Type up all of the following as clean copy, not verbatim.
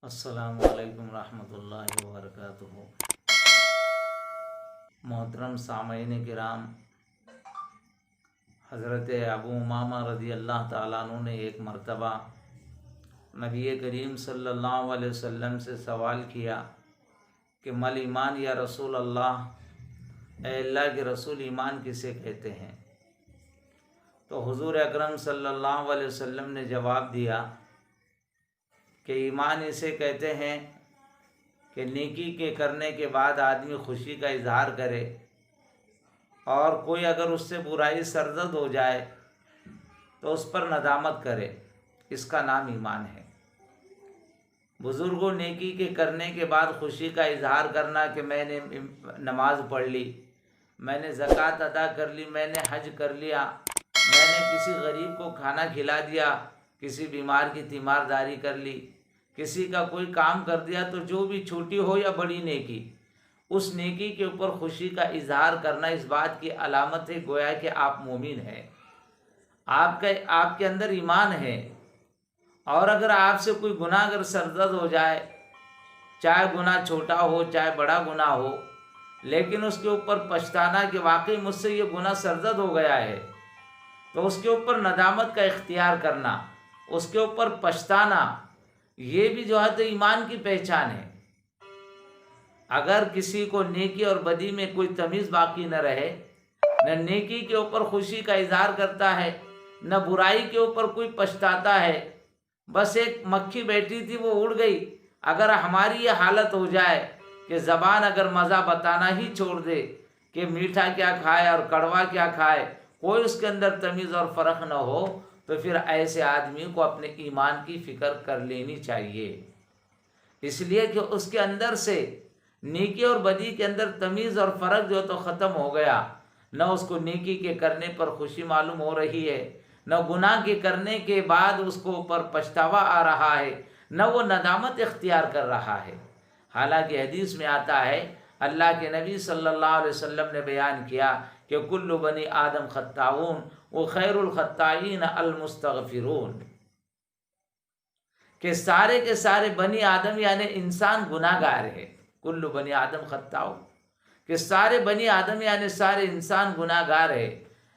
السلام علیکم ورحمۃ اللہ وبرکاتہ۔ محترم سامعین کرام، حضرت ابو امامہ رضی اللہ تعالیٰ عنہ نے ایک مرتبہ نبی کریم صلی اللہ علیہ وسلم سے سوال کیا کہ مل ایمان یا رسول اللہ، اے اللہ کے رسول ایمان کسے کہتے ہیں؟ تو حضور اکرم صلی اللہ علیہ وسلم نے جواب دیا کہ ایمان اسے کہتے ہیں کہ نیکی کے کرنے کے بعد آدمی خوشی کا اظہار کرے، اور کوئی اگر اس سے برائی سرزد ہو جائے تو اس پر ندامت کرے، اس کا نام ایمان ہے۔ بزرگوں، نیکی کے کرنے کے بعد خوشی کا اظہار کرنا کہ میں نے نماز پڑھ لی، میں نے زکوٰۃ ادا کر لی، میں نے حج کر لیا، میں نے کسی غریب کو کھانا کھلا دیا، کسی بیمار کی تیمارداری کر لی، کسی کا کوئی کام کر دیا، تو جو بھی چھوٹی ہو یا بڑی نیکی، اس نیکی کے اوپر خوشی کا اظہار کرنا اس بات کی علامت ہے گویا کہ آپ مومن ہیں، آپ کے اندر ایمان ہے۔ اور اگر آپ سے کوئی گناہ اگر سرزد ہو جائے، چاہے گناہ چھوٹا ہو چاہے بڑا گناہ ہو، لیکن اس کے اوپر پچھتانا کہ واقعی مجھ سے یہ گناہ سرزد ہو گیا ہے، تو اس کے اوپر ندامت کا اختیار کرنا، اس کے اوپر پچھتانا، یہ بھی جو ہے تو ایمان کی پہچان ہے۔ اگر کسی کو نیکی اور بدی میں کوئی تمیز باقی نہ رہے، نہ نیکی کے اوپر خوشی کا اظہار کرتا ہے، نہ برائی کے اوپر کوئی پچھتاتا ہے، بس ایک مکھی بیٹھی تھی وہ اڑ گئی، اگر ہماری یہ حالت ہو جائے کہ زبان اگر مزہ بتانا ہی چھوڑ دے کہ میٹھا کیا کھائے اور کڑوا کیا کھائے، کوئی اس کے اندر تمیز اور فرق نہ ہو، تو پھر ایسے آدمی کو اپنے ایمان کی فکر کر لینی چاہیے، اس لیے کہ اس کے اندر سے نیکی اور بدی کے اندر تمیز اور فرق جو تو ختم ہو گیا، نہ اس کو نیکی کے کرنے پر خوشی معلوم ہو رہی ہے، نہ گناہ کے کرنے کے بعد اس کو اوپر پچھتاوا آ رہا ہے، نہ وہ ندامت اختیار کر رہا ہے۔ حالانکہ حدیث میں آتا ہے، اللہ کے نبی صلی اللہ علیہ وسلم نے بیان کیا کہ کل بنی آدم خطاؤون وخیر الخطائین المستغفرون، کہ سارے کے سارے بنی آدم یعنی انسان گناہ گار ہے۔ کل بنی آدم خطاؤون، کہ سارے بنی آدم یعنی سارے انسان گناہ گار ہے،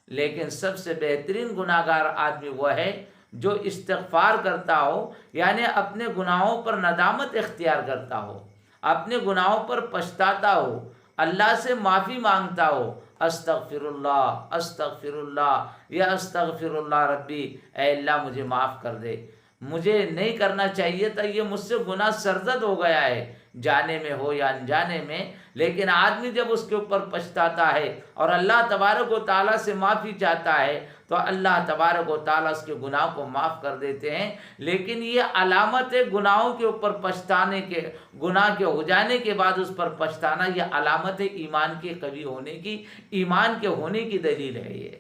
لیکن سب سے بہترین گناہ گار آدمی وہ ہے جو استغفار کرتا ہو، یعنی اپنے گناہوں پر ندامت اختیار کرتا ہو، اپنے گناہوں پر پچھتاتا ہو، اللہ سے معافی مانگتا ہو، استغفر اللہ یا استغفر اللہ ربی، اے اللہ مجھے معاف کر دے، مجھے نہیں کرنا چاہیے تھا، یہ مجھ سے گناہ سرزد ہو گیا ہے، جانے میں ہو یا انجانے میں، لیکن آدمی جب اس کے اوپر پچھتاتا ہے اور اللہ تبارک و تعالیٰ سے معافی چاہتا ہے تو اللہ تبارک و تعالیٰ اس کے گناہ کو معاف کر دیتے ہیں۔ لیکن یہ علامت ہے گناہوں کے اوپر پچھتانے کے، گناہ کے ہو جانے کے بعد اس پر پچھتانا، یہ علامت ہے ایمان کے قوی ہونے کی، ایمان کے ہونے کی دلیل ہے یہ۔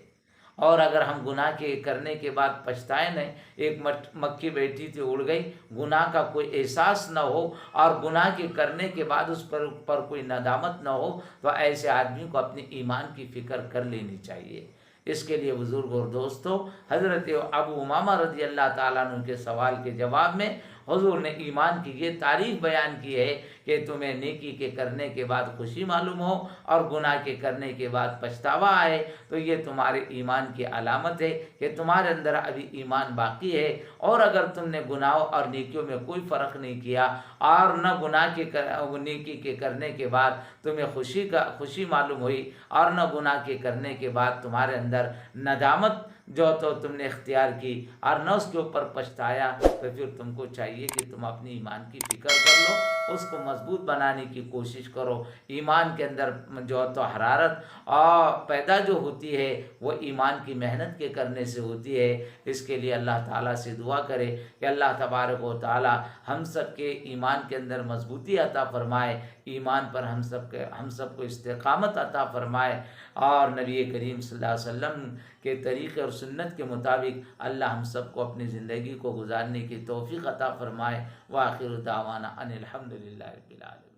اور اگر ہم گناہ کے کرنے کے بعد پچھتائیں نہیں، ایک مکھی بیٹھی تھی اڑ گئی، گناہ کا کوئی احساس نہ ہو اور گناہ کے کرنے کے بعد اس پر کوئی ندامت نہ ہو، تو ایسے آدمی کو اپنے ایمان کی فکر کر لینی چاہیے۔ اس کے لیے بزرگ اور دوستو، حضرت ابو امامہ رضی اللہ تعالیٰ عنہ کے سوال کے جواب میں حضور نے ایمان کی یہ تعریف بیان کی ہے کہ تمہیں نیکی کے کرنے کے بعد خوشی معلوم ہو اور گناہ کے کرنے کے بعد پچھتاوا آئے، تو یہ تمہارے ایمان کی علامت ہے کہ تمہارے اندر ابھی ایمان باقی ہے۔ اور اگر تم نے گناہوں اور نیکیوں میں کوئی فرق نہیں کیا، اور نہ نیکی کے کرنے کے بعد تمہیں خوشی معلوم ہوئی، اور نہ گناہ کے کرنے کے بعد تمہارے اندر ندامت جو تو تم نے اختیار کی اور نہ اس کے اوپر پچھتایا، تو پھر تم کو چاہیے کہ تم اپنی ایمان کی فکر کر لو، اس کو مضبوط بنانے کی کوشش کرو۔ ایمان کے اندر جو تو حرارت پیدا جو ہوتی ہے وہ ایمان کی محنت کے کرنے سے ہوتی ہے۔ اس کے لیے اللہ تعالیٰ سے دعا کرے کہ اللہ تبارک و تعالیٰ ہم سب کے ایمان کے اندر مضبوطی عطا فرمائے، ایمان پر ہم سب کو استقامت عطا فرمائے، اور نبی کریم صلی اللہ علیہ وسلم کے طریقے اور سنت کے مطابق اللہ ہم سب کو اپنی زندگی کو گزارنے کی توفیق عطا فرمائے۔ وآخر دعوانا ان الحمدللہ رب العالمین۔